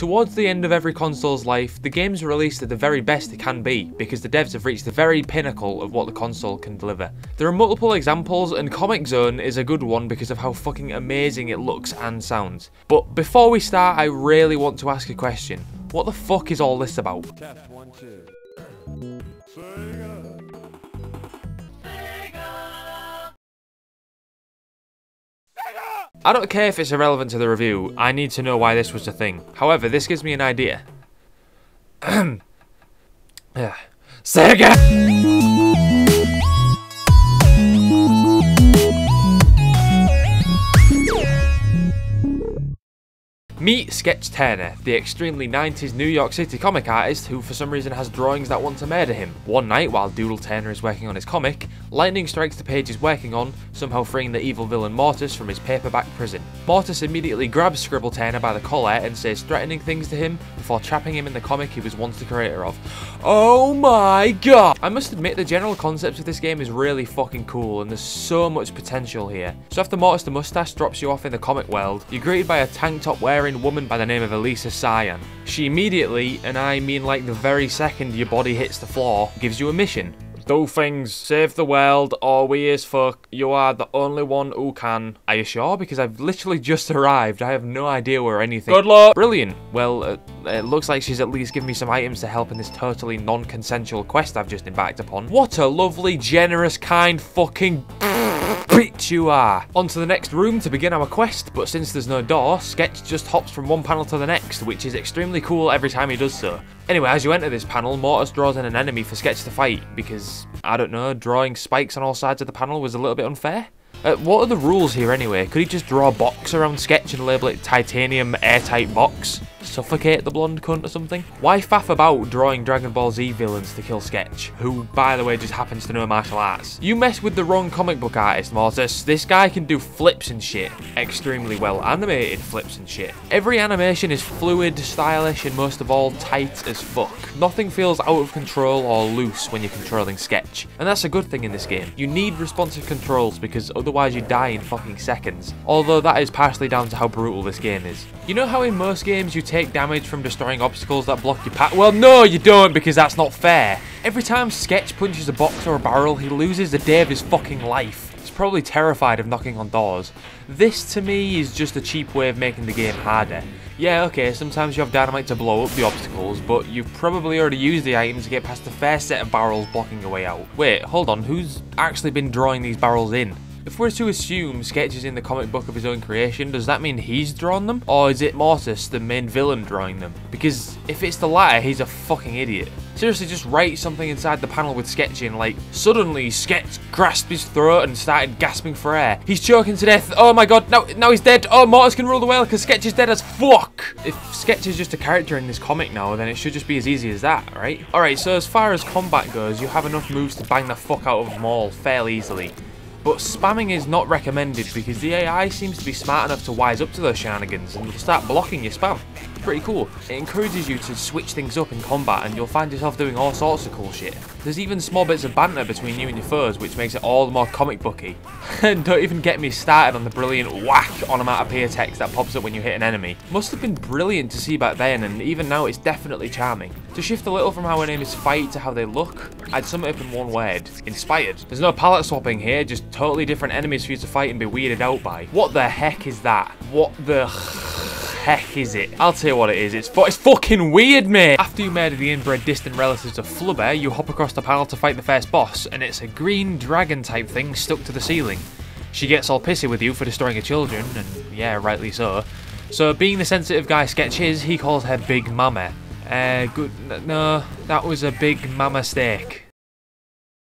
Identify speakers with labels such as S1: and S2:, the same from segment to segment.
S1: Towards the end of every console's life, the game's released at the very best it can be, because the devs have reached the very pinnacle of what the console can deliver. There are multiple examples, and Comix Zone is a good one because of how fucking amazing it looks and sounds. But before we start, I really want to ask a question. What the fuck is all this about?
S2: Test 1, 2.
S1: I don't care if it's irrelevant to the review, I need to know why this was a thing. However, this gives me an idea. Sega! Meet Sketch Turner, the extremely 90s New York City comic artist who for some reason has drawings that want to murder him. One night, while Doodle Turner is working on his comic, lightning strikes the page he's working on, somehow freeing the evil villain Mortis from his paperback prison. Mortis immediately grabs Scribble Turner by the collar and says threatening things to him before trapping him in the comic he was once the creator of. Oh my god! I must admit the general concept of this game is really fucking cool and there's so much potential here. So after Mortis the Mustache drops you off in the comic world, you're greeted by a tank top wearing woman by the name of Elisa Cyan. She immediately, and I mean like the very second your body hits the floor, gives you a mission. Do things, save the world, or we as fuck, you are the only one who can. Are you sure? Because I've literally just arrived, I have no idea where anything— Good luck! Brilliant. Well, it looks like she's at least given me some items to help in this totally non-consensual quest I've just embarked upon. What a lovely, generous, kind fucking bitch you are. On to the next room to begin our quest, but since there's no door, Sketch just hops from one panel to the next, which is extremely cool every time he does so. Anyway, as you enter this panel, Mortis draws in an enemy for Sketch to fight, because, I don't know, drawing spikes on all sides of the panel was a little bit unfair. What are the rules here anyway? Could he just draw a box around Sketch and label it titanium airtight box? Suffocate the blonde cunt or something? Why faff about drawing Dragon Ball Z villains to kill Sketch, who, by the way, just happens to know martial arts? You mess with the wrong comic book artist, Mortis. This guy can do flips and shit. Extremely well animated flips and shit. Every animation is fluid, stylish, and most of all, tight as fuck. Nothing feels out of control or loose when you're controlling Sketch. And that's a good thing in this game. You need responsive controls because otherwise you die in fucking seconds. Although that is partially down to how brutal this game is. You know how in most games you take damage from destroying obstacles that block your path? Well, no, you don't, because that's not fair. Every time Sketch punches a box or a barrel, he loses a day of his fucking life. He's probably terrified of knocking on doors. This, to me, is just a cheap way of making the game harder. Yeah, okay, sometimes you have dynamite to blow up the obstacles, but you've probably already used the item to get past the first set of barrels blocking your way out. Wait, hold on, who's actually been drawing these barrels in? If we're to assume Sketch is in the comic book of his own creation, does that mean he's drawn them? Or is it Mortis, the main villain, drawing them? Because if it's the latter, he's a fucking idiot. Seriously, just write something inside the panel with Sketch in, like, suddenly Sketch grasped his throat and started gasping for air. He's choking to death. Oh my god, now he's dead. Oh, Mortis can rule the world because Sketch is dead as fuck. If Sketch is just a character in this comic now, then it should just be as easy as that, right? Alright, so as far as combat goes, you have enough moves to bang the fuck out of them all fairly easily. But spamming is not recommended because the AI seems to be smart enough to wise up to those shenanigans and will start blocking your spam. Pretty cool. It encourages you to switch things up in combat and you'll find yourself doing all sorts of cool shit. There's even small bits of banter between you and your foes, which makes it all the more comic booky. And don't even get me started on the brilliant whack onomatopoeia text that pops up when you hit an enemy. Must have been brilliant to see back then, and even now it's definitely charming. To shift a little from how enemies fight to how they look, I'd sum it up in one word: inspired. There's no palette swapping here, just totally different enemies for you to fight and be weirded out by. What the heck is that? What the heck is it? I'll tell you what it is. It's fucking weird, mate. After you murder the inbred distant relatives of Flubber, you hop across the panel to fight the first boss, and it's a green dragon type thing stuck to the ceiling. She gets all pissy with you for destroying her children, and yeah, rightly so. So being the sensitive guy Sketch is, he calls her Big Mama. No, that was a big mama steak.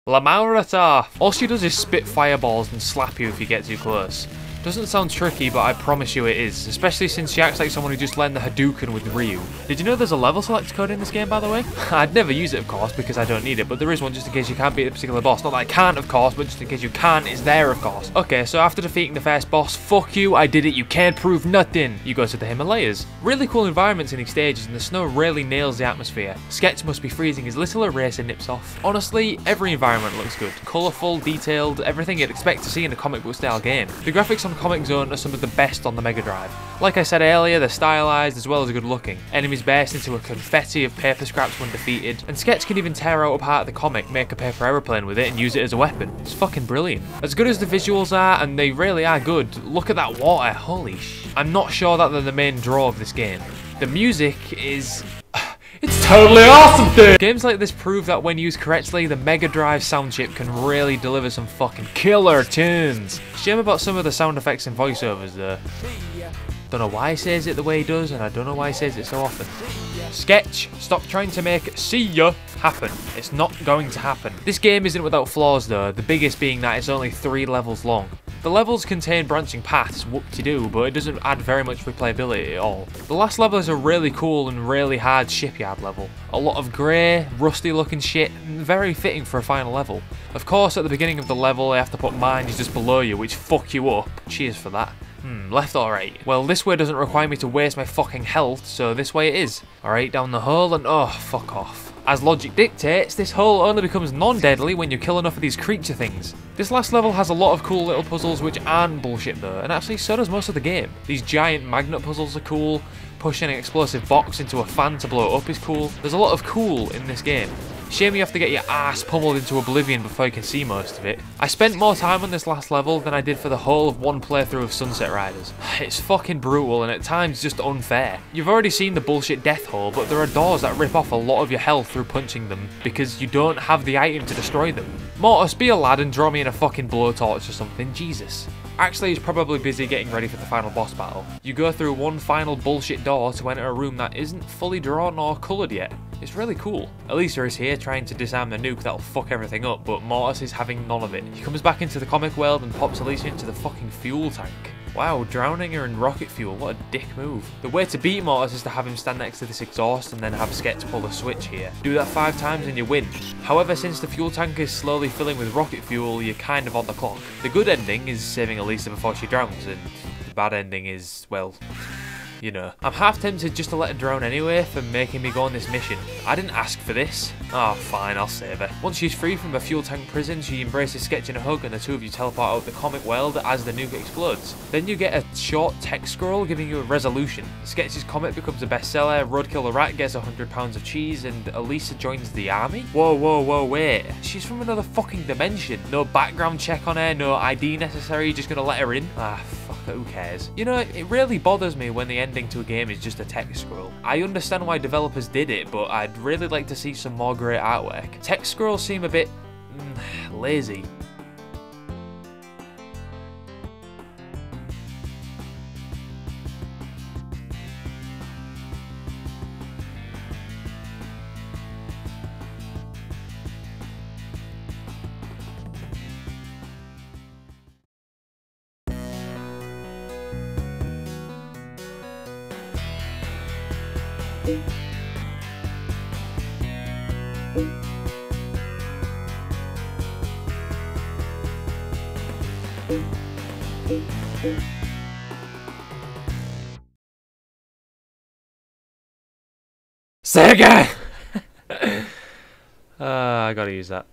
S1: Lamarata! All she does is spit fireballs and slap you if you get too close. Doesn't sound tricky, but I promise you it is, especially since she acts like someone who just learned the Hadouken with Ryu. Did you know there's a level select code in this game, by the way? I'd never use it, of course, because I don't need it, but there is one just in case you can't beat a particular boss. Not that I can't, of course, but just in case you can't, it's there, of course. Okay, so after defeating the first boss, fuck you, I did it, you can't prove nothing. You go to the Himalayas. Really cool environments in these stages, and the snow really nails the atmosphere. Sketch must be freezing his little eraser nips off. Honestly, every environment looks good. Colourful, detailed, everything you'd expect to see in a comic book style game. The graphics on from Comix Zone are some of the best on the Mega Drive. Like I said earlier, they're stylized as well as good looking. Enemies burst into a confetti of paper scraps when defeated, and Sketch can even tear out a part of the comic, make a paper aeroplane with it, and use it as a weapon. It's fucking brilliant. As good as the visuals are, and they really are good, look at that water, holy sh... I'm not sure that they're the main draw of this game. The music is... It's totally awesome, dude! Games like this prove that when used correctly, the Mega Drive sound chip can really deliver some fucking killer tunes. Shame about some of the sound effects and voiceovers though. Don't know why he says it the way he does, and I don't know why he says it so often. Sketch, stop trying to make see ya happen. It's not going to happen. This game isn't without flaws though, the biggest being that it's only 3 levels long. The levels contain branching paths, whoop-de-doo, but it doesn't add very much replayability at all. The last level is a really cool and really hard shipyard level. A lot of grey, rusty looking shit, and very fitting for a final level. Of course, at the beginning of the level, they have to put mines just below you, which fuck you up. Cheers for that. Left or right? Well, this way doesn't require me to waste my fucking health, so this way it is. Alright, down the hole and oh, fuck off. As logic dictates, this hole only becomes non-deadly when you kill enough of these creature things. This last level has a lot of cool little puzzles which aren't bullshit though, and actually so does most of the game. These giant magnet puzzles are cool, pushing an explosive box into a fan to blow it up is cool. There's a lot of cool in this game. Shame you have to get your ass pummeled into oblivion before you can see most of it. I spent more time on this last level than I did for the whole of one playthrough of Sunset Riders. It's fucking brutal and at times just unfair. You've already seen the bullshit death hole, but there are doors that rip off a lot of your health through punching them because you don't have the item to destroy them. Mortis, be a lad and draw me in a fucking blowtorch or something, Jesus. Actually, he's probably busy getting ready for the final boss battle. You go through one final bullshit door to enter a room that isn't fully drawn or coloured yet. It's really cool. Elisa is here trying to disarm the nuke that'll fuck everything up, but Mortis is having none of it. He comes back into the comic world and pops Elisa into the fucking fuel tank. Wow, drowning her in rocket fuel, what a dick move. The way to beat Mortis is to have him stand next to this exhaust and then have Sketch pull the switch here. Do that 5 times and you win. However, since the fuel tank is slowly filling with rocket fuel, you're kind of on the clock. The good ending is saving Elisa before she drowns, and the bad ending is, well... you know. I'm half tempted just to let her drown anyway for making me go on this mission. I didn't ask for this. Oh, fine, I'll save her. Once she's free from the fuel tank prison, she embraces Sketch in a hug and the two of you teleport out of the comic world as the nuke explodes. Then you get a short text scroll giving you a resolution. Sketch's comic becomes a bestseller, Roadkill the Rat gets 100 pounds of cheese, and Elisa joins the army? Whoa, wait. She's from another fucking dimension. No background check on her, no ID necessary, just gonna let her in? Ah, fuck it, who cares? You know, it really bothers me when the ending to a game is just a text scroll. I understand why developers did it, but I'd really like to see some more great artwork. Text scrolls seem a bit... lazy. Sega! I gotta use that.